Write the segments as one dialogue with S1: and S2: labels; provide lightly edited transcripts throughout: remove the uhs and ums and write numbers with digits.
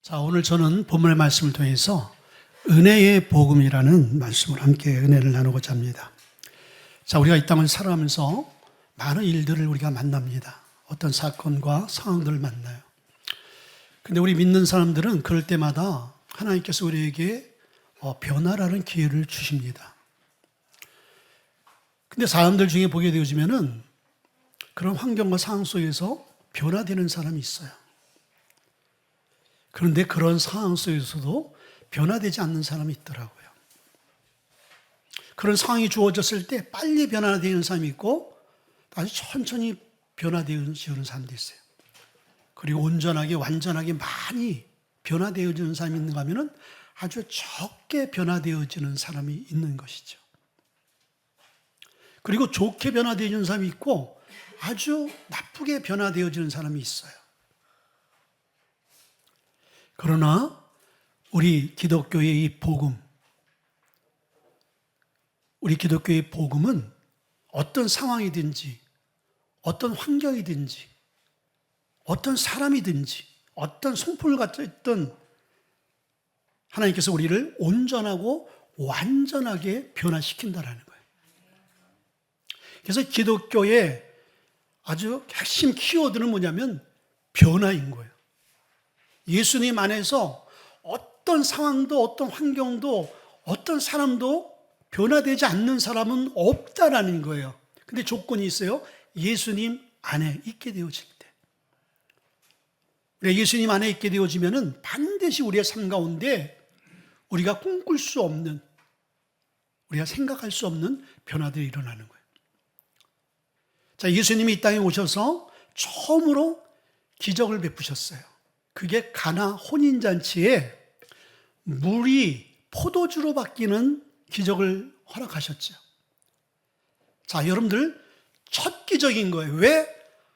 S1: 자, 오늘 저는 본문의 말씀을 통해서 은혜의 복음이라는 말씀을 함께 은혜를 나누고자 합니다. 자, 우리가 이 땅을 살아가면서 많은 일들을 우리가 만납니다. 어떤 사건과 상황들을 만나요. 근데 우리 믿는 사람들은 그럴 때마다 하나님께서 우리에게 변화라는 기회를 주십니다. 근데 사람들 중에 보게 되어지면은 그런 환경과 상황 속에서 변화되는 사람이 있어요. 그런데 그런 상황 속에서도 변화되지 않는 사람이 있더라고요. 그런 상황이 주어졌을 때 빨리 변화되는 사람이 있고 아주 천천히 변화되는 사람도 있어요. 그리고 온전하게 완전하게 많이 변화되어지는 사람이 있는가 하면은 아주 적게 변화되어지는 사람이 있는 것이죠. 그리고 좋게 변화되어지는 사람이 있고 아주 나쁘게 변화되어지는 사람이 있어요. 그러나 우리 기독교의 이 복음, 우리 기독교의 복음은 어떤 상황이든지 어떤 환경이든지 어떤 사람이든지 어떤 성품을 갖고 있든 하나님께서 우리를 온전하고 완전하게 변화시킨다라는 거예요. 그래서 기독교의 아주 핵심 키워드는 뭐냐면 변화인 거예요. 예수님 안에서 어떤 상황도 어떤 환경도 어떤 사람도 변화되지 않는 사람은 없다라는 거예요. 근데 조건이 있어요. 예수님 안에 있게 되어질 때. 우리가 예수님 안에 있게 되어지면은 반드시 우리의 삶 가운데 우리가 꿈꿀 수 없는, 우리가 생각할 수 없는 변화들이 일어나는 거예요. 자, 예수님이 이 땅에 오셔서 처음으로 기적을 베푸셨어요. 그게 가나 혼인잔치에 물이 포도주로 바뀌는 기적을 허락하셨죠. 자, 여러분들 첫 기적인 거예요. 왜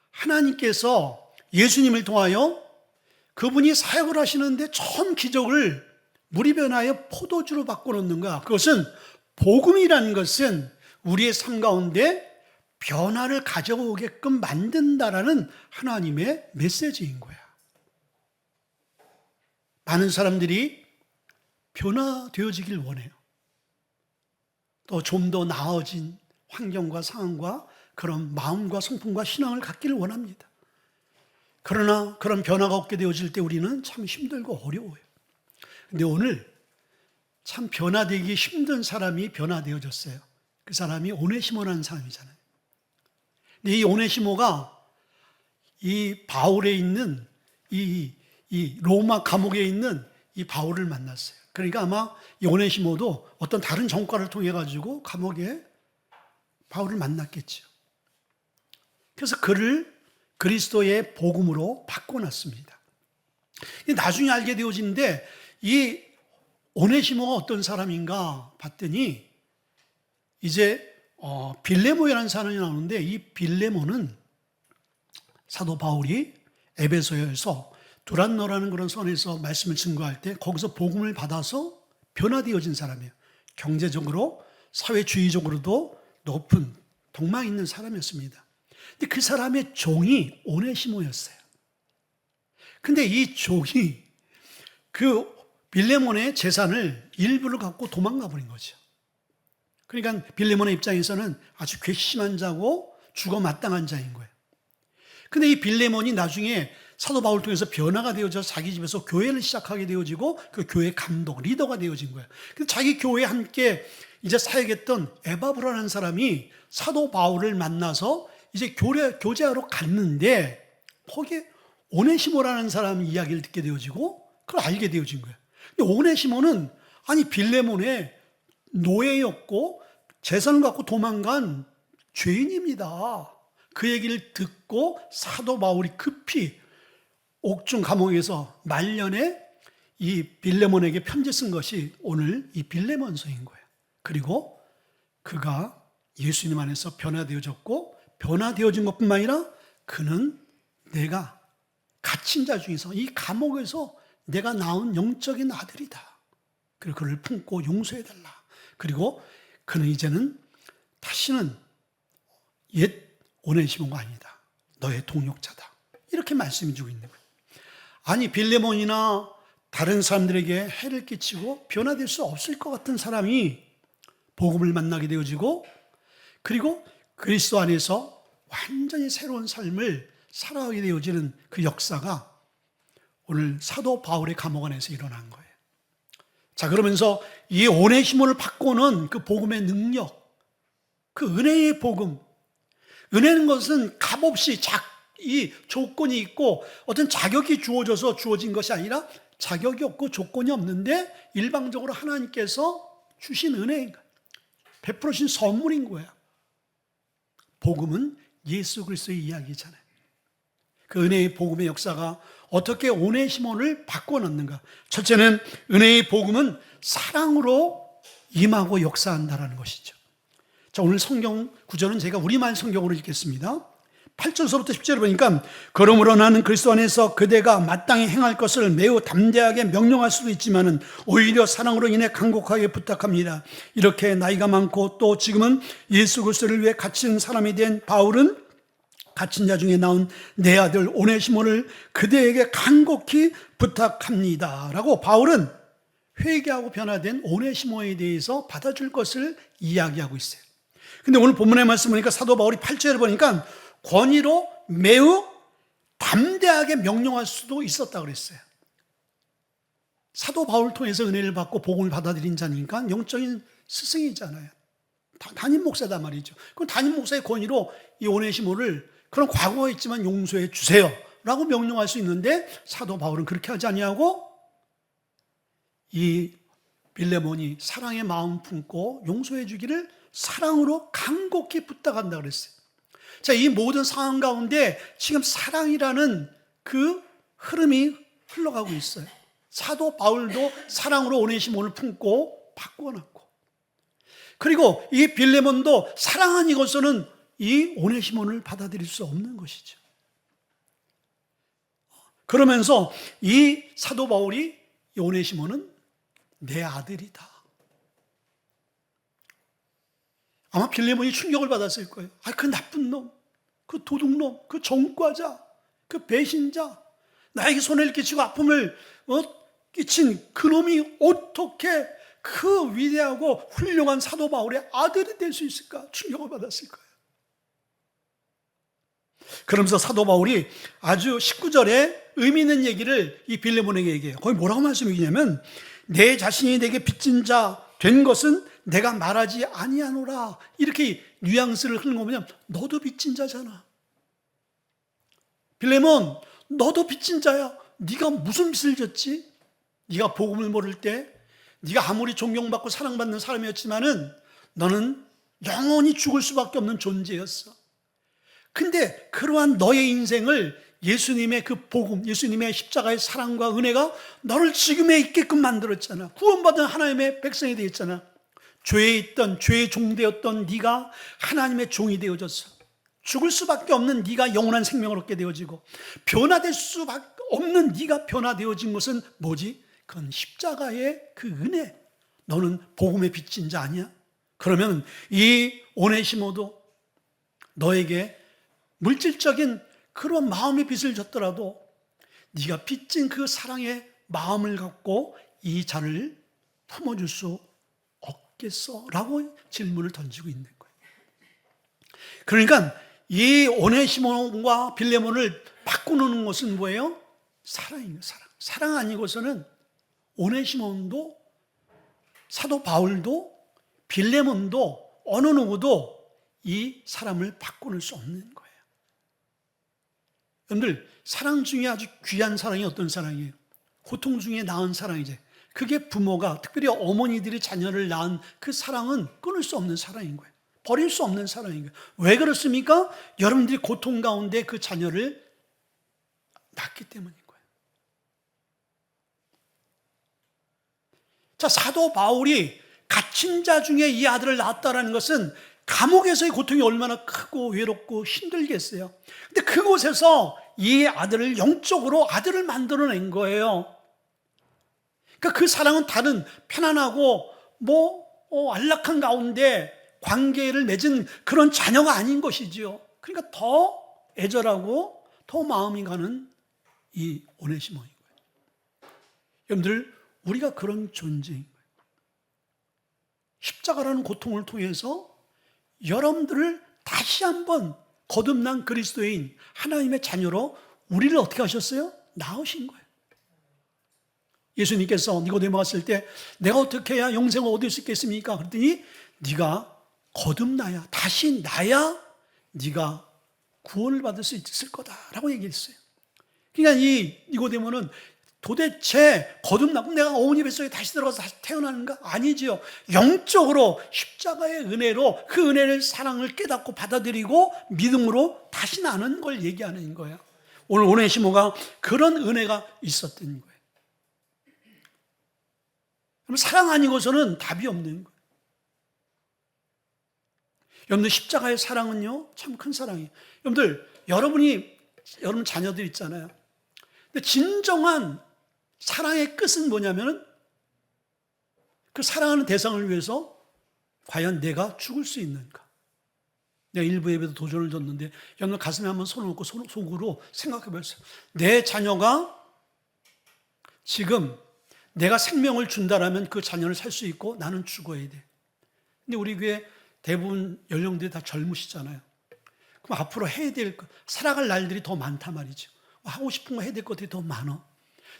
S1: 하나님께서 예수님을 통하여 그분이 사역을 하시는데 처음 기적을 물이 변하여 포도주로 바꿔놓는가? 그것은 복음이라는 것은 우리의 삶 가운데 변화를 가져오게끔 만든다라는 하나님의 메시지인 거야. 많은 사람들이 변화되어지길 원해요. 또 좀 더 나아진 환경과 상황과 그런 마음과 성품과 신앙을 갖기를 원합니다. 그러나 그런 변화가 없게 되어질 때 우리는 참 힘들고 어려워요. 근데 오늘 참 변화되기 힘든 사람이 변화되어졌어요. 그 사람이 오네시모라는 사람이잖아요. 근데 이 오네시모가 이 바울에 있는 이 로마 감옥에 있는 이 바울을 만났어요. 그러니까 아마 이 오네시모도 어떤 다른 전과를 통해 가지고 감옥에 바울을 만났겠죠. 그래서 그를 그리스도의 복음으로 바꿔놨습니다. 나중에 알게 되어지는데 이 오네시모가 어떤 사람인가 봤더니 이제 빌레몬이라는 사람이 나오는데 이 빌레몬은 사도 바울이 에베소에서 두란노라는 그런 선에서 말씀을 증거할 때 거기서 복음을 받아서 변화되어진 사람이에요. 경제적으로 사회주의적으로도 높은 덕망 있는 사람이었습니다. 근데 그 사람의 종이 오네시모였어요. 근데 이 종이 그 빌레몬의 재산을 일부를 갖고 도망가 버린 거죠. 그러니까 빌레몬의 입장에서는 아주 괘씸한 자고 죽어 마땅한 자인 거예요. 근데 이 빌레몬이 나중에 사도 바울 통해서 변화가 되어져 자기 집에서 교회를 시작하게 되어지고 그 교회 감독, 리더가 되어진 거예요. 근데 자기 교회에 함께 이제 사역했던 에바브라는 사람이 사도 바울을 만나서 이제 교제하러 갔는데 거기에 오네시모라는 사람 이야기를 듣게 되어지고 그걸 알게 되어진 거예요. 근데 오네시모는 아니 빌레몬의 노예였고 재산을 갖고 도망간 죄인입니다. 그 얘기를 듣고 사도 바울이 급히 옥중 감옥에서 말년에 이 빌레몬에게 편지 쓴 것이 오늘 이 빌레몬서인 거예요. 그리고 그가 예수님 안에서 변화되어졌고 변화되어진 것뿐만 아니라 그는 내가 갇힌 자 중에서 이 감옥에서 내가 낳은 영적인 아들이다. 그리고 그를 품고 용서해달라. 그리고 그는 이제는 다시는 옛 오네시모가 아니다. 너의 동역자다. 이렇게 말씀해 주고 있는 거예요. 아니 빌레몬이나 다른 사람들에게 해를 끼치고 변화될 수 없을 것 같은 사람이 복음을 만나게 되어지고, 그리고 그리스도 안에서 완전히 새로운 삶을 살아가게 되어지는 그 역사가 오늘 사도 바울의 감옥 안에서 일어난 거예요. 자, 그러면서 이 오네시모를 바꾸는 그 복음의 능력, 그 은혜의 복음, 은혜는 것은 값없이 이 조건이 있고 어떤 자격이 주어진 것이 아니라 자격이 없고 조건이 없는데 일방적으로 하나님께서 주신 은혜인 거야. 베풀으신 선물인 거야. 복음은 예수 그리스도의 이야기잖아요. 그 은혜의 복음의 역사가 어떻게 오네시모를 바꿔놨는가? 첫째는 은혜의 복음은 사랑으로 임하고 역사한다라는 것이죠. 자, 오늘 성경 구절은 제가 우리말 성경으로 읽겠습니다. 8절서부터 10절을 보니까, 그러므로 나는 그리스도 안에서 그대가 마땅히 행할 것을 매우 담대하게 명령할 수도 있지만은 오히려 사랑으로 인해 간곡하게 부탁합니다. 이렇게 나이가 많고 또 지금은 예수 그리스도를 위해 갇힌 사람이 된 바울은 갇힌 자 중에 나온 내 아들 오네시모를 그대에게 간곡히 부탁합니다 라고 바울은 회개하고 변화된 오네시모에 대해서 받아줄 것을 이야기하고 있어요. 근데 오늘 본문의 말씀 보니까 사도 바울이 8절을 보니까 권위로 매우 담대하게 명령할 수도 있었다고 그랬어요. 사도 바울을 통해서 은혜를 받고 복음을 받아들인 자니까 영적인 스승이잖아요. 담임 목사단 말이죠. 그럼 담임 목사의 권위로 이 오네시모를 그런 과거가 있지만 용서해 주세요 라고 명령할 수 있는데, 사도 바울은 그렇게 하지 아니하고 이 빌레몬이 사랑의 마음 품고 용서해 주기를 사랑으로 간곡히 부탁한다 그랬어요. 자, 이 모든 상황 가운데 지금 사랑이라는 그 흐름이 흘러가고 있어요. 사도 바울도 사랑으로 오네시모를 품고 바꿔놨고, 그리고 이 빌레몬도 사랑 아니고서는 이 오네시모를 받아들일 수 없는 것이죠. 그러면서 이 사도 바울이 이 오네시모는 내 아들이다. 아마 빌레몬이 충격을 받았을 거예요. 그 나쁜 놈, 그 도둑놈, 그 전과자, 그 배신자, 나에게 손해를 끼치고 아픔을 끼친 그 놈이 어떻게 그 위대하고 훌륭한 사도 바울의 아들이 될 수 있을까? 충격을 받았을 거예요. 그러면서 사도 바울이 아주 19절에 의미 있는 얘기를 이 빌레몬에게 얘기해요. 거기 뭐라고 말씀이냐면, 내 자신이 내게 빚진 자 된 것은 내가 말하지 아니하노라. 이렇게 뉘앙스를 흘러보면, 너도 빚진 자잖아. 빌레몬, 너도 빚진 자야. 네가 무슨 빚을 졌지? 네가 복음을 모를 때 네가 아무리 존경받고 사랑받는 사람이었지만은 너는 영원히 죽을 수밖에 없는 존재였어. 근데 그러한 너의 인생을 예수님의 그 복음, 예수님의 십자가의 사랑과 은혜가 너를 지금에 있게끔 만들었잖아. 구원받은 하나님의 백성이 되었잖아. 죄에 있던, 죄의 종 되었던 네가 하나님의 종이 되어졌어. 죽을 수밖에 없는 네가 영원한 생명을 얻게 되어지고, 변화될 수밖에 없는 네가 변화되어진 것은 뭐지? 그건 십자가의 그 은혜. 너는 복음의 빚진 자 아니야? 그러면 이 오네시모도 너에게 물질적인 그런 마음의 빚을 졌더라도 네가 빚진 그 사랑의 마음을 갖고 이 자를 품어줄 수 없겠어? 라고 질문을 던지고 있는 거예요. 그러니까 이 오네시모와 빌레몬을 바꾸는 것은 뭐예요? 사랑이에요. 사랑 아니고서는 오네시몬도, 사도 바울도, 빌레몬도, 어느 누구도 이 사람을 바꾸는 수 없는 거예요. 여러분들, 사랑 중에 아주 귀한 사랑이 어떤 사랑이에요? 고통 중에 낳은 사랑이지. 그게 부모가, 특별히 어머니들이 자녀를 낳은 그 사랑은 끊을 수 없는 사랑인 거예요. 버릴 수 없는 사랑인 거예요. 왜 그렇습니까? 여러분들이 고통 가운데 그 자녀를 낳기 때문인 거예요. 자, 사도 바울이 갇힌 자 중에 이 아들을 낳았다는 것은 감옥에서의 고통이 얼마나 크고 외롭고 힘들겠어요. 근데 그곳에서 이 아들을 영적으로 아들을 만들어낸 거예요. 그러니까 그 사랑은 다른 편안하고 안락한 가운데 관계를 맺은 그런 자녀가 아닌 것이지요. 그러니까 더 애절하고 더 마음이 가는 이 오네시모인 거예요. 여러분들, 우리가 그런 존재인 거예요. 십자가라는 고통을 통해서 여러분들을 다시 한번 거듭난 그리스도인 하나님의 자녀로 우리를 어떻게 하셨어요? 낳으신 거예요. 예수님께서 니고데모 왔을 때 내가 어떻게 해야 영생을 얻을 수 있겠습니까? 그랬더니 네가 거듭나야, 다시 나야 네가 구원을 받을 수 있을 거다라고 얘기했어요. 그러니까 이 니고데모는 도대체 거듭나고 내가 어머니 뱃속에 다시 들어가서 다시 태어나는가? 아니지요. 영적으로 십자가의 은혜로 그 은혜를, 사랑을 깨닫고 받아들이고 믿음으로 다시 나는 걸 얘기하는 거예요. 오늘 오네시모가 그런 은혜가 있었던 거예요. 그럼 사랑 아니고서는 답이 없는 거예요. 여러분들, 십자가의 사랑은요 참 큰 사랑이에요. 여러분들, 여러분 자녀들 있잖아요. 근데 진정한 사랑의 끝은 뭐냐면은 그 사랑하는 대상을 위해서 과연 내가 죽을 수 있는가? 내가 일부 예배도 도전을 줬는데 여러분 가슴에 한번 손을 얹고 속으로 생각해 보세요. 내 자녀가 지금 내가 생명을 준다라면 그 자녀를 살 수 있고 나는 죽어야 돼. 근데 우리 교회 대부분 연령들이 다 젊으시잖아요. 그럼 앞으로 해야 될 것, 살아갈 날들이 더 많단 말이죠. 하고 싶은 거 해야 될 것들이 더 많아.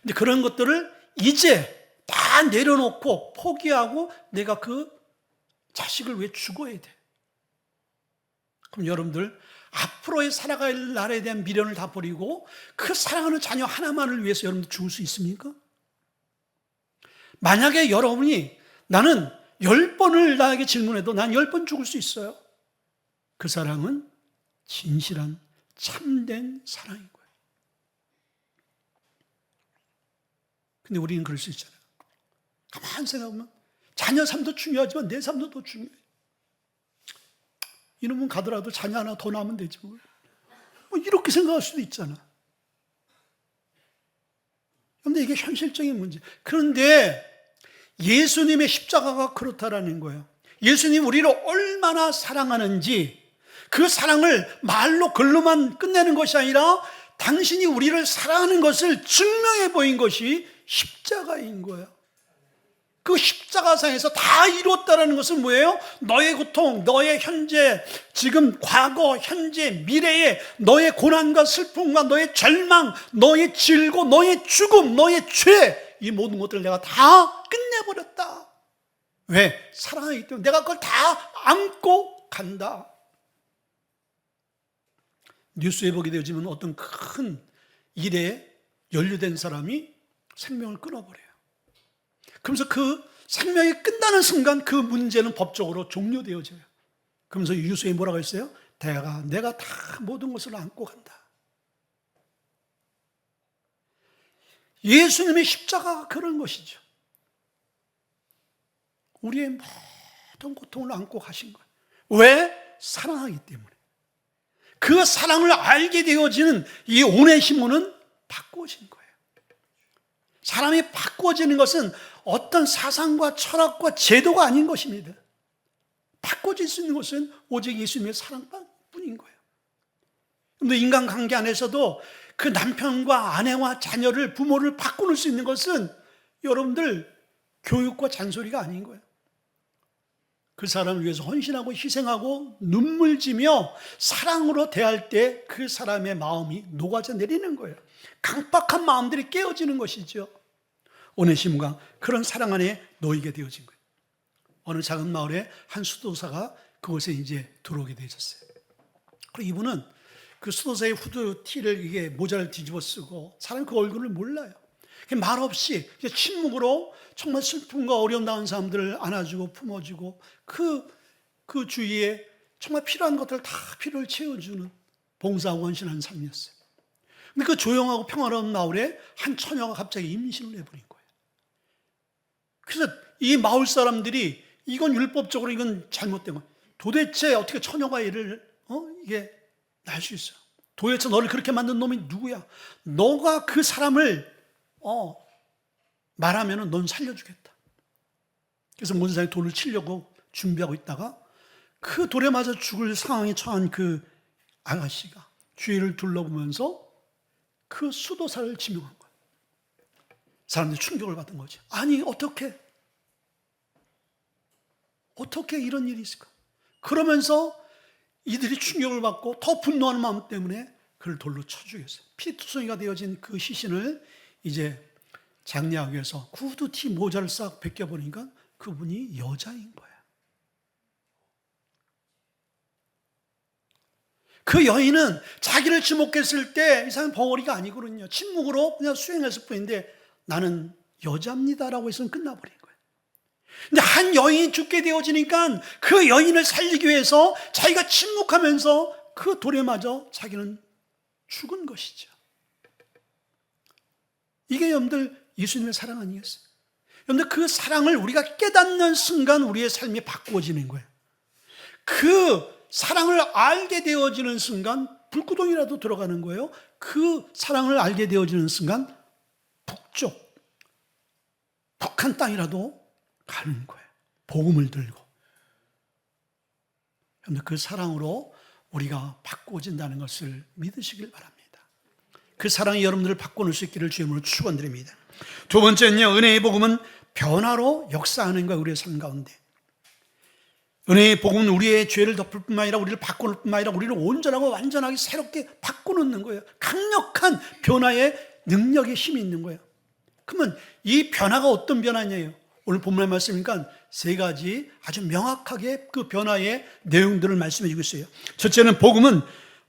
S1: 근데 그런 것들을 이제 다 내려놓고 포기하고 내가 그 자식을 왜 죽어야 돼? 그럼 여러분들, 앞으로의 살아갈 날에 대한 미련을 다 버리고 그 사랑하는 자녀 하나만을 위해서 여러분들 죽을 수 있습니까? 만약에 여러분이 나는 10번을 나에게 질문해도 난 10번 죽을 수 있어요. 그 사랑은 진실한 참된 사랑인 거예요. 근데 우리는 그럴 수 있잖아요. 가만히 생각하면 자녀 삶도 중요하지만 내 삶도 더 중요해요. 이놈은 가더라도 자녀 하나 더 낳으면 되지 뭐 이렇게 생각할 수도 있잖아. 그런데 이게 현실적인 문제. 그런데 예수님의 십자가가 그렇다라는 거예요. 예수님 우리를 얼마나 사랑하는지, 그 사랑을 말로 글로만 끝내는 것이 아니라 당신이 우리를 사랑하는 것을 증명해 보인 것이 십자가인 거예요. 그 십자가상에서 다 이뤘다라는 것은 뭐예요? 너의 고통, 너의 현재, 지금, 과거, 현재, 미래의 너의 고난과 슬픔과 너의 절망, 너의 질고, 너의 죽음, 너의 죄, 이 모든 것들을 내가 다 끝내버렸다. 왜? 사랑하기 때문에 내가 그걸 다 안고 간다. 뉴스에 보게 되어지면 어떤 큰 일에 연루된 사람이 생명을 끊어버려요. 그러면서 그 생명이 끝나는 순간 그 문제는 법적으로 종료되어져요. 그러면서 유수에 뭐라고 했어요? 내가 다 모든 것을 안고 간다. 예수님의 십자가가 그런 것이죠. 우리의 모든 고통을 안고 가신 거예요. 왜? 사랑하기 때문에. 그 사랑을 알게 되어지는 이 오네시모는 바꾸어진 거예요. 사람이 바꾸어지는 것은 어떤 사상과 철학과 제도가 아닌 것입니다. 바꿔질 수 있는 것은 오직 예수님의 사랑뿐인 거예요. 그런데 인간관계 안에서도 그 남편과 아내와 자녀를, 부모를 바꾸는 수 있는 것은 여러분들 교육과 잔소리가 아닌 거예요. 그 사람을 위해서 헌신하고 희생하고 눈물 지며 사랑으로 대할 때 그 사람의 마음이 녹아져 내리는 거예요. 강박한 마음들이 깨어지는 것이죠. 오네시모가 그런 사랑 안에 놓이게 되어진 거예요. 어느 작은 마을에 한 수도사가 그곳에 이제 들어오게 되었어요. 그리고 이분은 그 수도사의 후드티를, 이게 모자를 뒤집어 쓰고 사람이 그 얼굴을 몰라요. 말없이 침묵으로 정말 슬픔과 어려움 당한 사람들을 안아주고 품어주고 그 주위에 정말 필요한 것들을 다 필요를 채워주는 봉사하고 헌신하는 삶이었어요. 근데 그 조용하고 평화로운 마을에 한 처녀가 갑자기 임신을 해버린 거예요. 그래서 이 마을 사람들이 이건 율법적으로 이건 잘못된 거야. 도대체 어떻게 처녀가 이게 날 수 있어? 도대체 너를 그렇게 만든 놈이 누구야? 너가 그 사람을 말하면은 넌 살려주겠다. 그래서 모든 사람이 돌을 치려고 준비하고 있다가 그 돌에 맞아 죽을 상황에 처한 그 아가씨가 주위를 둘러보면서 그 수도사를 지명한 거야. 사람들이 충격을 받은 거죠. 아니, 어떻게 이런 일이 있을까? 그러면서 이들이 충격을 받고 더 분노하는 마음 때문에 그를 돌로 쳐 죽였어요. 피투성이가 되어진 그 시신을 이제 장례하기 위해서 구두티 모자를 싹 벗겨보니까 그분이 여자인 거야. 그 여인은 자기를 지목했을 때 이 사람 벙어리가 아니거든요. 침묵으로 그냥 수행했을 뿐인데 나는 여자입니다라고 해서는 끝나버린 거예요. 근데 한 여인이 죽게 되어지니까 그 여인을 살리기 위해서 자기가 침묵하면서 그 돌에 맞아 자기는 죽은 것이죠. 이게 여러분들 예수님의 사랑 아니겠어요? 여러분들 그 사랑을 우리가 깨닫는 순간 우리의 삶이 바꾸어지는 거예요. 그 사랑을 알게 되어지는 순간 불구덩이라도 들어가는 거예요. 그 사랑을 알게 되어지는 순간 북한 땅이라도 가는 거예요. 복음을 들고. 여러분들 그 사랑으로 우리가 바꾸어진다는 것을 믿으시길 바랍니다. 그 사랑이 여러분들을 바꿔놓을 수 있기를 주님으로 축원드립니다. 두 번째는요, 은혜의 복음은 변화로 역사하는 거예요. 우리의 삶 가운데. 은혜의 복음은 우리의 죄를 덮을 뿐만 아니라 우리를 바꿔놓을 뿐만 아니라 우리를 온전하고 완전하게 새롭게 바꿔놓는 거예요. 강력한 변화의 능력의 힘이 있는 거예요. 그러면 이 변화가 어떤 변화냐예요? 오늘 본문의 말씀이니까 세 가지 아주 명확하게 그 변화의 내용들을 말씀해 주고 있어요. 첫째는 복음은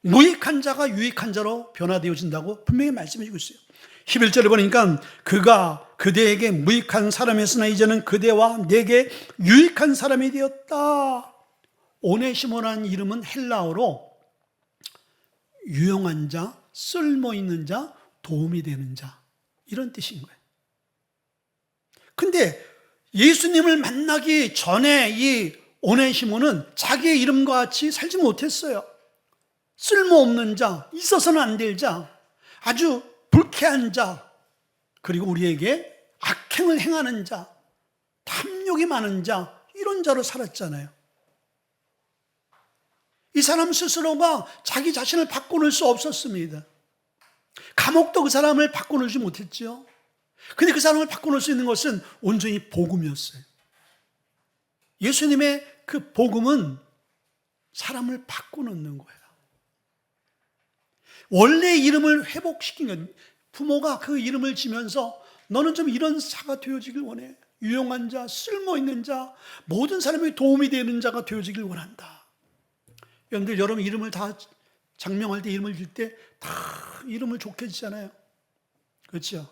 S1: 무익한 자가 유익한 자로 변화되어진다고 분명히 말씀해 주고 있어요. 11절에 보니까 그가 그대에게 무익한 사람이었으나 이제는 그대와 내게 유익한 사람이 되었다. 오네시모라는 이름은 헬라어로 유용한 자, 쓸모있는 자, 도움이 되는 자, 이런 뜻인 거예요. 근데 예수님을 만나기 전에 이 오네시모는 자기의 이름과 같이 살지 못했어요. 쓸모없는 자, 있어서는 안 될 자, 아주 불쾌한 자, 그리고 우리에게 악행을 행하는 자, 탐욕이 많은 자, 이런 자로 살았잖아요. 이 사람 스스로가 자기 자신을 바꿔놓을 수 없었습니다. 감옥도 그 사람을 바꿔놓지 못했죠. 근데 그 사람을 바꿔놓을 수 있는 것은 온전히 복음이었어요. 예수님의 그 복음은 사람을 바꿔놓는 거예요. 원래 이름을 회복시킨 건 부모가 그 이름을 지면서 너는 좀 이런 자가 되어지길 원해. 유용한 자, 쓸모있는 자, 모든 사람에게 도움이 되는 자가 되어지길 원한다. 여러분들 여러분 이름을 다 장명할 때 이름을 질 때 다 이름을 좋게 지잖아요. 그렇죠?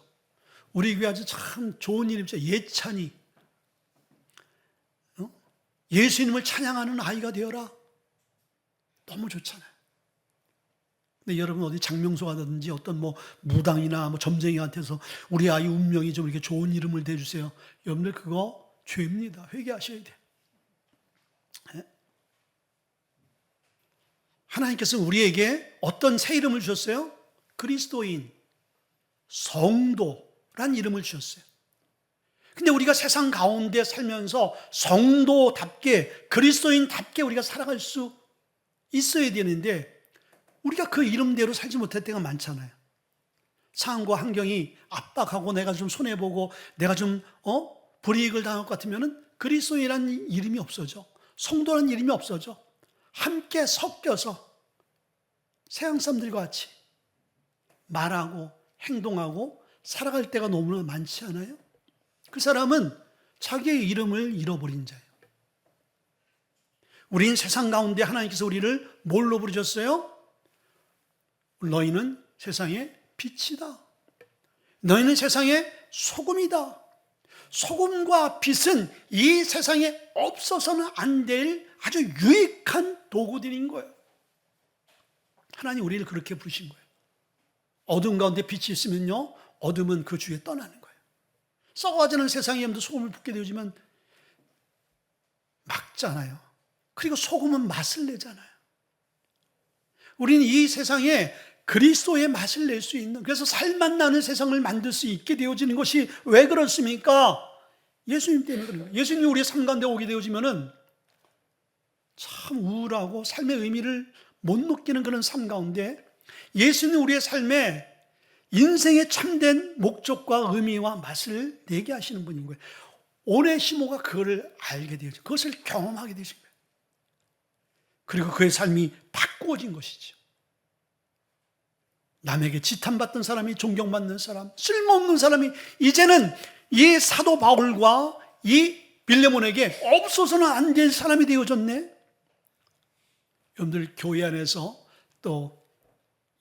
S1: 우리 교회 아주 참 좋은 이름이죠. 예찬이. 예수님을 찬양하는 아이가 되어라. 너무 좋잖아요. 근데 여러분 어디 장명소 가든지 어떤 무당이나 점쟁이한테서 우리 아이 운명이 좀 이렇게 좋은 이름을 대주세요. 여러분들 그거 죄입니다. 회개하셔야 돼요. 하나님께서 우리에게 어떤 새 이름을 주셨어요? 그리스도인, 성도란 이름을 주셨어요. 근데 우리가 세상 가운데 살면서 성도답게, 그리스도인답게 우리가 살아갈 수 있어야 되는데 우리가 그 이름대로 살지 못할 때가 많잖아요. 상황과 환경이 압박하고 내가 좀 손해보고 내가 좀 불이익을 당할 것 같으면 그리스도인이라는 이름이 없어져. 성도라는 이름이 없어져. 함께 섞여서 세상 사람들과 같이 말하고 행동하고 살아갈 때가 너무나 많지 않아요? 그 사람은 자기의 이름을 잃어버린 자예요. 우린 세상 가운데 하나님께서 우리를 뭘로 부르셨어요? 너희는 세상의 빛이다. 너희는 세상의 소금이다. 소금과 빛은 이 세상에 없어서는 안 될 아주 유익한 도구들인 거예요. 하나님 우리를 그렇게 부르신 거예요. 어둠 가운데 빛이 있으면요, 어둠은 그 주에 떠나는 거예요. 썩어가지는 세상에 소금을 붓게 되지만 막잖아요. 그리고 소금은 맛을 내잖아요. 우리는 이 세상에 그리스도의 맛을 낼 수 있는, 그래서 살맛 나는 세상을 만들 수 있게 되어지는 것이 왜 그렇습니까? 예수님 때문에 그런 거예요. 예수님이 우리의 삶 가운데 오게 되어지면은 참 우울하고 삶의 의미를 못 느끼는 그런 삶 가운데 예수님이 우리의 삶에 인생의 참된 목적과 의미와 맛을 내게 하시는 분인 거예요. 오네시모가 그거를 알게 되죠. 그것을 경험하게 되신 거예요. 그리고 그의 삶이 바꾸어진 것이죠. 남에게 지탄받던 사람이 존경받는 사람, 쓸모없는 사람이 이제는 이 사도 바울과 이 빌레몬에게 없어서는 안 될 사람이 되어졌네. 여러분들 교회 안에서 또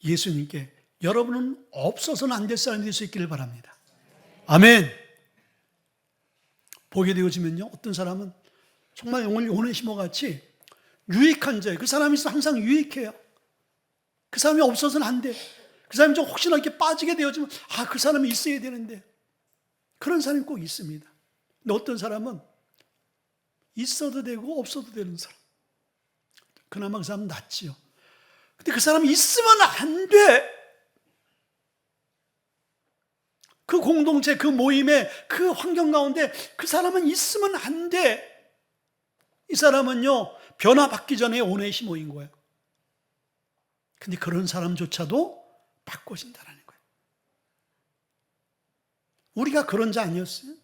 S1: 예수님께 여러분은 없어서는 안 될 사람이 될 수 있기를 바랍니다. 아멘. 보게 되어지면요, 어떤 사람은 정말 오늘 오네시모 같이 유익한 자예요. 그 사람이 있으면 항상 유익해요. 그 사람이 없어서는 안 돼. 그 사람이 좀 혹시나 이렇게 빠지게 되어지면 그 사람이 있어야 되는데, 그런 사람이 꼭 있습니다. 근데 어떤 사람은 있어도 되고 없어도 되는 사람, 그나마 그 사람은 낫지요. 근데 그 사람이 있으면 안 돼. 그 공동체, 그 모임에, 그 환경 가운데 그 사람은 있으면 안 돼. 이 사람은요, 변화받기 전에 오네시모인 거예요. 근데 그런 사람조차도 바꿔진다는 거예요. 우리가 그런 자 아니었어요?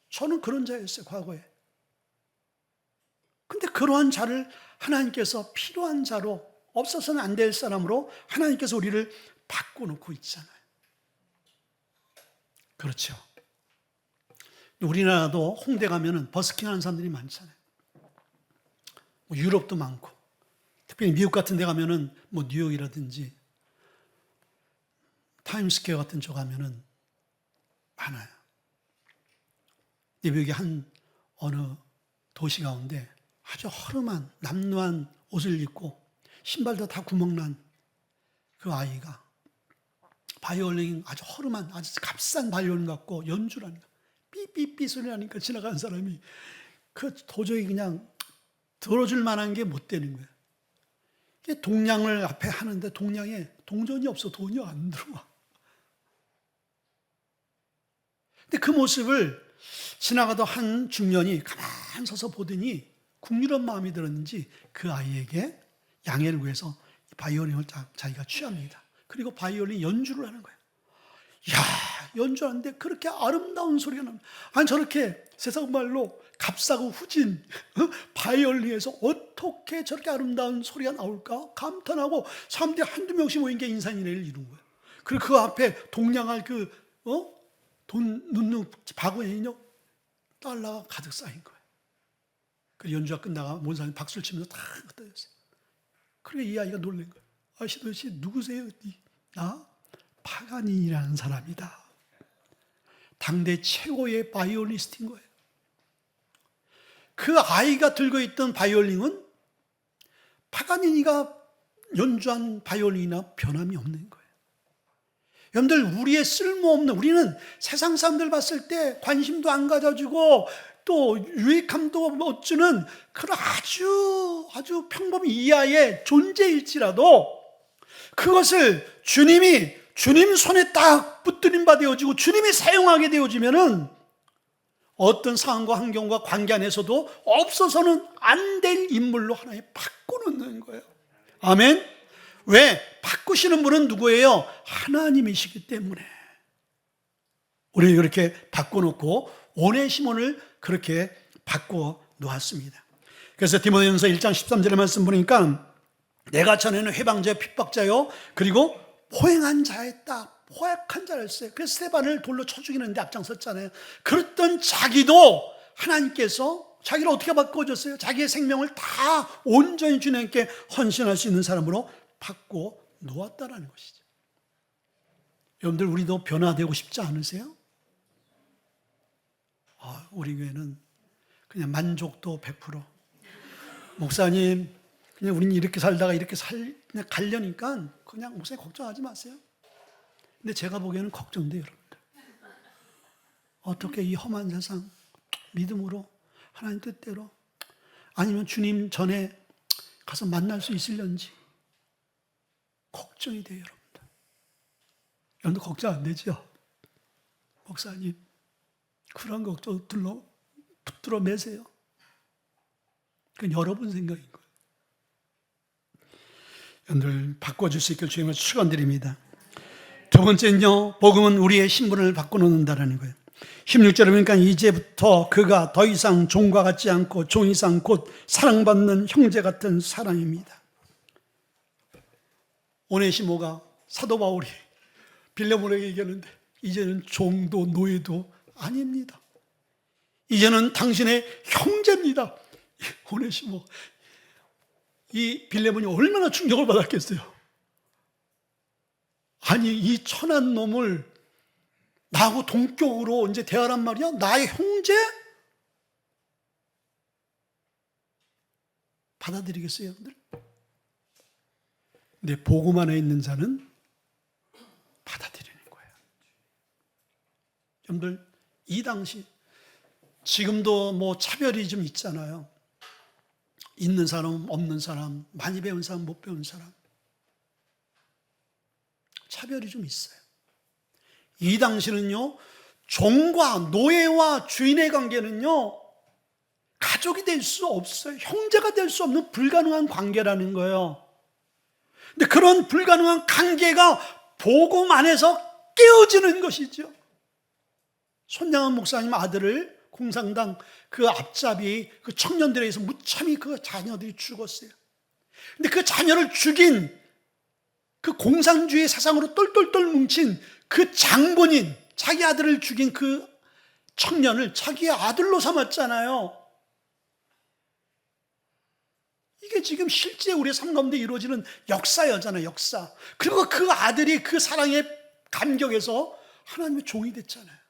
S1: 저는 그런 자였어요, 과거에. 근데 그러한 자를 하나님께서 필요한 자로, 없어서는 안 될 사람으로 하나님께서 우리를 바꿔놓고 있잖아요. 그렇죠. 우리나라도 홍대 가면은 버스킹 하는 사람들이 많잖아요. 유럽도 많고, 특별히 미국 같은 데 가면은 뉴욕이라든지 타임스퀘어 같은 쪽 가면은 많아요. 미국의 한 어느 도시 가운데 아주 허름한 남루한 옷을 입고 신발도 다 구멍난 그 아이가 바이올린, 아주 허름한, 아주 값싼 바이올린 갖고 연주를 하는 거예요. 삐삐삐 소리 나니까 지나가는 사람이 도저히 그냥 들어줄 만한 게 못 되는 거예요. 동량을 앞에 하는데 동량에 동전이 없어, 돈이 안 들어와. 근데 그 모습을 지나가던 한 중년이 가만 서서 보더니 국률한 마음이 들었는지 그 아이에게 양해를 구해서 바이올린을 자기가 취합니다. 그리고 바이올린 연주를 하는 거예요. 이야, 연주하는데 그렇게 아름다운 소리가 납니다. 아니, 저렇게 세상 말로 값싸고 후진 바이올린에서 어떻게 저렇게 아름다운 소리가 나올까 감탄하고 사람들이 한두 명씩 모인 게 인산인해를 이룬 거예요. 그리고 그 앞에 동량할 돈 넣는 바구니에는요, 달러가 가득 쌓인 거예요. 그리고 연주가 끝나가 몬사님 박수를 치면서 다 흩어졌어요. 그러니까 이 아이가 놀란 거예요. 아저씨 도대체 누구세요? 나 파가니니라는 사람이다. 당대 최고의 바이올리스트인 거예요. 그 아이가 들고 있던 바이올린은 파가니니가 연주한 바이올린이나 변함이 없는 거예요. 여러분들, 우리의 쓸모없는, 우리는 세상 사람들 봤을 때 관심도 안 가져주고 또 유익함도 못 주는 그런 아주 평범 이하의 존재일지라도 그것을 주님 손에 딱 붙들림 바 되어지고 주님이 사용하게 되어지면은 어떤 상황과 환경과 관계 안에서도 없어서는 안 될 인물로 하나님 바꿔놓는 거예요. 아멘. 왜? 바꾸시는 분은 누구예요? 하나님이시기 때문에. 우리는 그렇게 바꿔놓고 오네시몬을 그렇게 바꿔 놓았습니다. 그래서 디모데전서 1장 13절의 말씀 보니까 내가 전에는 회방자요 핍박자요 그리고 포행한 자였다. 포악한 자였어요. 그래서 스데반을 돌로 쳐 죽이는데 앞장섰잖아요. 그랬던 자기도 하나님께서 자기를 어떻게 바꿔줬어요? 자기의 생명을 다 온전히 주님께 헌신할 수 있는 사람으로 바꿔 놓았다는 것이죠. 여러분들, 우리도 변화되고 싶지 않으세요? 우리 교회는 그냥 만족도 100%. 목사님, 그냥 우리는 이렇게 살다가 이렇게 그냥 가려니까 그냥 목사님 걱정하지 마세요. 근데 제가 보기에는 걱정돼요, 여러분들. 어떻게 이 험한 세상 믿음으로 하나님 뜻대로 아니면 주님 전에 가서 만날 수 있을런지 걱정이 돼요, 여러분들. 여러분들 걱정 안 되죠? 목사님, 그런 걱정 붙들어 매세요. 그건 여러분 생각인 거예요. 여러분들 바꿔줄 수 있길 주님을 축원드립니다. 두 번째는요, 복음은 우리의 신분을 바꿔놓는다라는 거예요. 16절에 보니까 이제부터 그가 더 이상 종과 같지 않고 종이상 곧 사랑받는 형제 같은 사랑입니다. 오네시모가 사도 바울이 빌레몬에게 얘기하는데 이제는 종도 노예도 아닙니다. 이제는 당신의 형제입니다. 오네시모, 이 빌레몬이 얼마나 충격을 받았겠어요. 아니, 이 천한 놈을 나하고 동격으로 이제 대하란 말이야? 나의 형제? 받아들이겠어요, 여러분들? 근데 복음 안에 있는 자는 받아들이는 거예요. 여러분들, 이 당시, 지금도 뭐 차별이 좀 있잖아요. 있는 사람, 없는 사람, 많이 배운 사람, 못 배운 사람. 차별이 좀 있어요. 이 당시는요, 종과 노예와 주인의 관계는요, 가족이 될 수 없어요. 형제가 될 수 없는 불가능한 관계라는 거예요. 근데 그런 불가능한 관계가 복음 안에서 깨어지는 것이죠. 손양원 목사님 아들을 공산당 그 앞잡이 그 청년들에 의해서 무참히 그 자녀들이 죽었어요. 근데 그 자녀를 죽인 그 공산주의 사상으로 똘똘똘 뭉친 그 장본인, 자기 아들을 죽인 그 청년을 자기의 아들로 삼았잖아요. 이게 지금 실제 우리의 삶 가운데 이루어지는 역사였잖아요, 역사. 그리고 그 아들이 그 사랑의 감격에서 하나님의 종이 됐잖아요.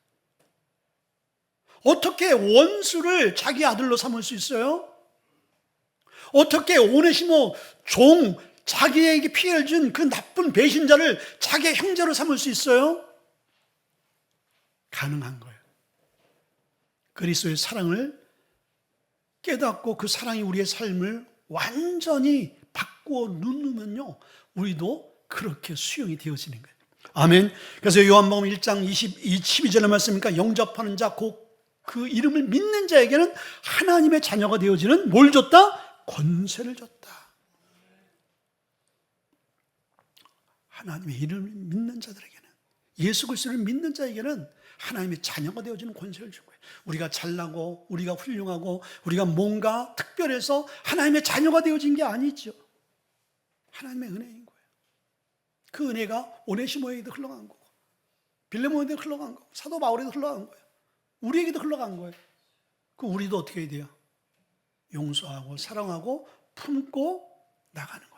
S1: 어떻게 원수를 자기 아들로 삼을 수 있어요? 어떻게 오네시모 종, 자기에게 피해를 준 그 나쁜 배신자를 자기의 형제로 삼을 수 있어요? 가능한 거예요. 그리스도의 사랑을 깨닫고 그 사랑이 우리의 삶을 완전히 바꾸어 누르면요, 우리도 그렇게 수용이 되어지는 거예요. 아멘. 그래서 요한복음 1장 12절의 말씀이니까 영접하는 자, 그 이름을 믿는 자에게는 하나님의 자녀가 되어지는 뭘 줬다? 권세를 줬다. 하나님의 이름을 믿는 자들에게는, 예수 그리스도를 믿는 자에게는 하나님의 자녀가 되어지는 권세를 줄 거예요. 우리가 잘나고 우리가 훌륭하고 우리가 뭔가 특별해서 하나님의 자녀가 되어진 게 아니죠. 하나님의 은혜인 거예요. 그 은혜가 오네시모에게도 흘러간 거고, 빌레몬에게도 흘러간 거고, 사도 바울에게도 흘러간 거예요. 우리에게도 흘러간 거예요. 그 우리도 어떻게 해야 돼요? 용서하고 사랑하고 품고 나가는 거예요.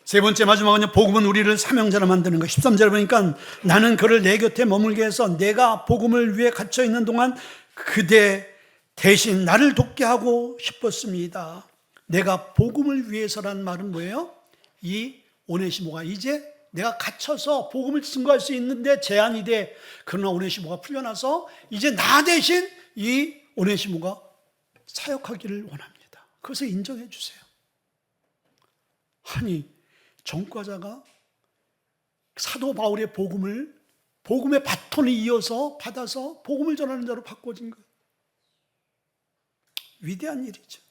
S1: 세 번째, 마지막은요, 복음은 우리를 사명자로 만드는 거예요. 13절에 보니까 나는 그를 내 곁에 머물게 해서 내가 복음을 위해 갇혀 있는 동안 그대 대신 나를 돕게 하고 싶었습니다. 내가 복음을 위해서란 말은 뭐예요? 이 오네시모가 이제 내가 갇혀서 복음을 증거할 수 있는데 제한이 돼. 그러나 오네시모가 풀려나서 이제 나 대신 이 오네시모가 사역하기를 원합니다. 그것을 인정해 주세요. 아니, 전과자가 사도 바울의 복음의 바톤을 이어서 받아서 복음을 전하는 자로 바꿔진 것. 위대한 일이죠.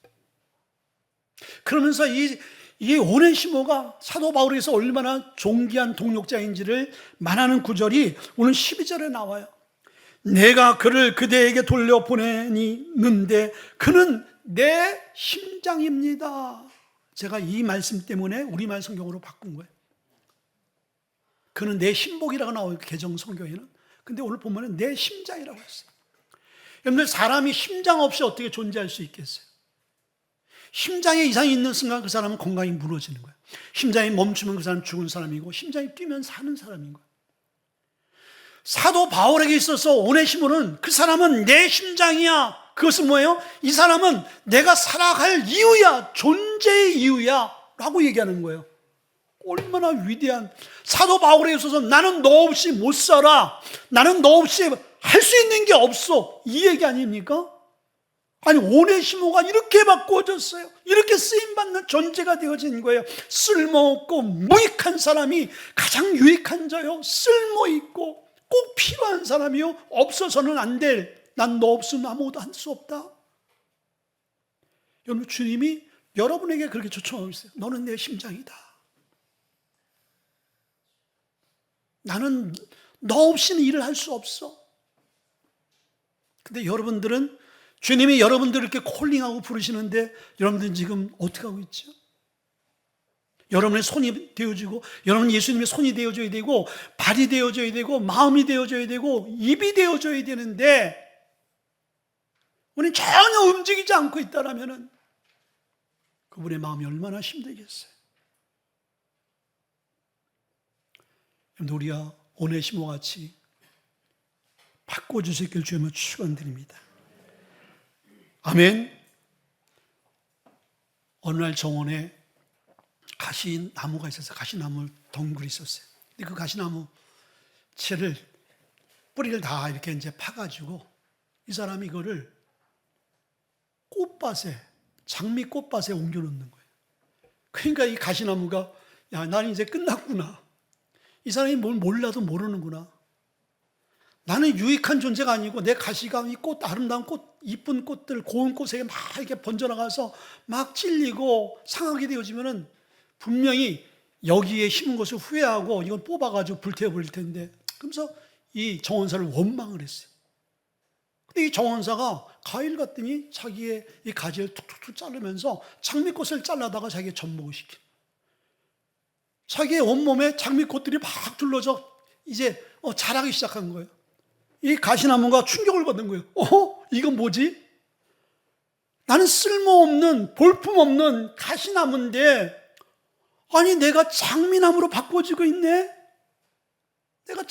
S1: 그러면서 이 오네시모가 사도 바울에서 얼마나 존귀한 동역자인지를 말하는 구절이 오늘 12절에 나와요. 내가 그를 그대에게 돌려보내는데 그는 내 심장입니다. 제가 이 말씀 때문에 우리말 성경으로 바꾼 거예요. 그는 내 신복이라고 나와요, 개정 성경에는. 근데 오늘 보면 내 심장이라고 했어요. 여러분들, 사람이 심장 없이 어떻게 존재할 수 있겠어요? 심장에 이상이 있는 순간 그 사람은 건강이 무너지는 거예요. 심장이 멈추면 그 사람은 죽은 사람이고, 심장이 뛰면 사는 사람인 거예요. 사도 바울에게 있어서 오네시모는 그 사람은 내 심장이야. 그것은 뭐예요? 이 사람은 내가 살아갈 이유야, 존재의 이유야 라고 얘기하는 거예요. 얼마나 위대한, 사도 바울에게 있어서 나는 너 없이 못 살아, 나는 너 없이 할 수 있는 게 없어, 이 얘기 아닙니까? 아니, 오네시모가 이렇게 바꿔졌어요. 이렇게 쓰임받는 존재가 되어진 거예요. 쓸모없고 무익한 사람이 가장 유익한 자요, 쓸모있고 꼭 필요한 사람이요, 없어서는 안 될, 난 너 없으면 아무것도 할 수 없다. 여러분, 주님이 여러분에게 그렇게 초청하고 있어요. 너는 내 심장이다. 나는 너 없이는 일을 할 수 없어. 근데 여러분들은 주님이 여러분들을 이렇게 콜링하고 부르시는데 여러분들은 지금 어떻게 하고 있죠? 여러분의 손이 되어지고, 여러분 예수님의 손이 되어져야 되고, 발이 되어져야 되고, 마음이 되어져야 되고, 입이 되어져야 되는데 우리는 전혀 움직이지 않고 있다라면 그분의 마음이 얼마나 힘들겠어요. 우리가 오네시모 같이 바꿔주시길 주님을 축원드립니다. 아멘. 어느 날 정원에 가시나무가 있었어요. 가시나무 덩굴이 있었어요. 근데 그 가시나무 채를 뿌리를 다 이렇게 이제 파가지고 이 사람이 이거를 꽃밭에, 장미 꽃밭에 옮겨 놓는 거예요. 그러니까 이 가시나무가, 야, 나는 이제 끝났구나. 이 사람이 뭘 몰라도 모르는구나. 나는 유익한 존재가 아니고 내 가시가 이 꽃, 아름다운 꽃, 이쁜 꽃들, 고운 꽃에 막 이렇게 번져나가서 막 찔리고 상하게 되어지면은 분명히 여기에 심은 것을 후회하고 이건 뽑아가지고 불태워버릴 텐데. 그러면서 이 정원사를 원망을 했어요. 근데 이 정원사가 가일 같더니 자기의 이 가지를 툭툭툭 자르면서 장미꽃을 잘라다가 자기의 접목을 시킨. 자기의 온몸에 장미꽃들이 막 둘러져 이제 자라기 시작한 거예요. 이 가시나무가 충격을 받는 거예요. 이건 뭐지? 나는 쓸모없는, 볼품없는 가시나무인데, 아니, 내가 장미나무로 바꿔지고 있네? 내가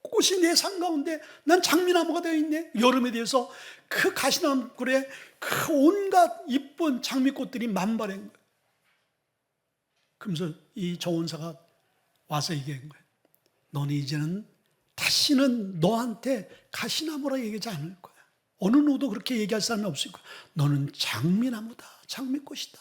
S1: 꽃이 내 산 가운데 난 장미나무가 되어 있네? 여름에 대해서 그 가시나무굴에 그 온갖 이쁜 장미꽃들이 만발한 거예요. 그러면서 이 정원사가 와서 얘기한 거예요. 너는 이제는 다시는 너한테 가시나무라 얘기하지 않을 거야. 어느 누구도 그렇게 얘기할 사람이 없을 거야. 너는 장미나무다. 장미꽃이다.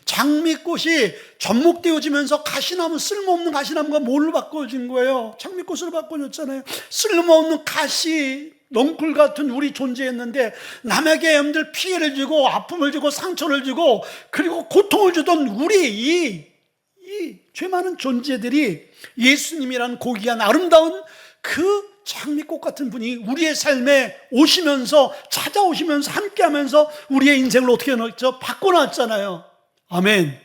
S1: 장미꽃이 접목되어지면서 가시나무, 쓸모없는 가시나무가 뭘로 바꿔진 거예요? 장미꽃으로 바꿔졌잖아요. 쓸모없는 가시, 넝쿨 같은 우리 존재였는데 남에게 여러분들 피해를 주고 아픔을 주고 상처를 주고 그리고 고통을 주던 우리 이 죄 많은 존재들이 예수님이라는 고귀한 아름다운 그 장미꽃 같은 분이 우리의 삶에 오시면서 찾아오시면서 함께하면서 우리의 인생을 어떻게 해놨죠? 바꿔놨잖아요. 아멘.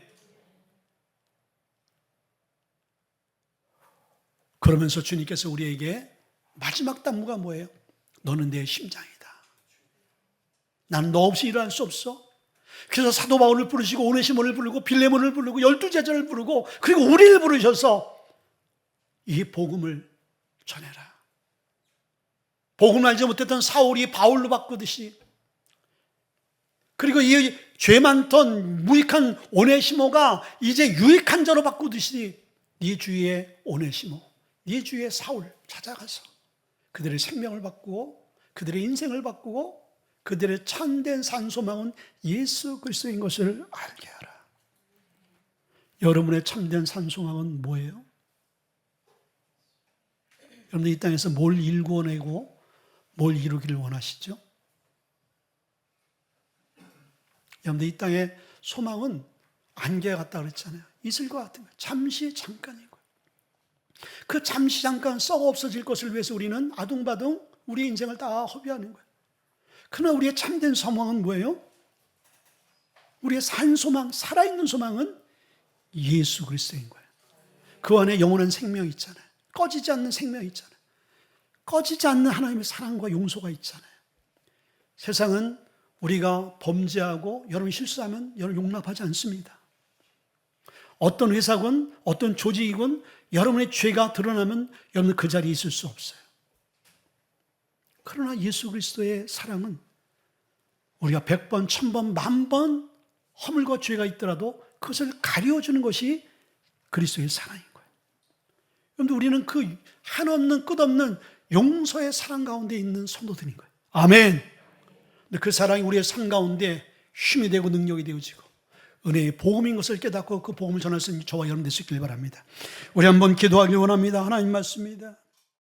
S1: 그러면서 주님께서 우리에게 마지막 당부가 뭐예요? 너는 내 심장이다. 나는 너 없이 일어날 수 없어. 그래서 사도 바울을 부르시고 오네시모를 부르고 빌레몬을 부르고 12제자를 부르고 그리고 우리를 부르셔서 이 복음을 전해라. 복음을 알지 못했던 사울이 바울로 바꾸듯이, 그리고 이 죄 많던 무익한 오네시모가 이제 유익한 자로 바꾸듯이 네 주위의 오네시모, 네 주위의 사울 찾아가서 그들의 생명을 바꾸고 그들의 인생을 바꾸고 그들의 참된 산소망은 예수 그리스도인 것을 알게 하라. 여러분의 참된 산소망은 뭐예요? 여러분들 이 땅에서 뭘 일궈내고 뭘 이루기를 원하시죠? 여러분들 이 땅의 소망은 안개 같다 그랬잖아요. 이슬과 같은 거예요. 잠시 잠깐이고, 그 잠시 잠깐 썩어 없어질 것을 위해서 우리는 아둥바둥 우리 인생을 다 허비하는 거예요. 그러나 우리의 참된 소망은 뭐예요? 우리의 산 소망, 살아있는 소망은 예수 그리스도인 거예요. 그 안에 영원한 생명이 있잖아요. 꺼지지 않는 생명이 있잖아요. 꺼지지 않는 하나님의 사랑과 용서가 있잖아요. 세상은 우리가 범죄하고 여러분 실수하면 여러분 용납하지 않습니다. 어떤 회사건 어떤 조직이건 여러분의 죄가 드러나면 여러분 그 자리에 있을 수 없어요. 그러나 예수 그리스도의 사랑은 우리가 100번, 1000번, 10,000번 허물과 죄가 있더라도 그것을 가려주는 것이 그리스도의 사랑인 거예요. 그런데 우리는 그 한없는 끝없는 용서의 사랑 가운데 있는 성도들인 거예요. 아멘. 근데 그 사랑이 우리의 삶 가운데 힘이 되고 능력이 되어지고 은혜의 복음인 것을 깨닫고 그 복음을 전할 수 있는 저와 여러분 될 수 있길 바랍니다. 우리 한번 기도하기 원합니다. 하나님 말씀입니다.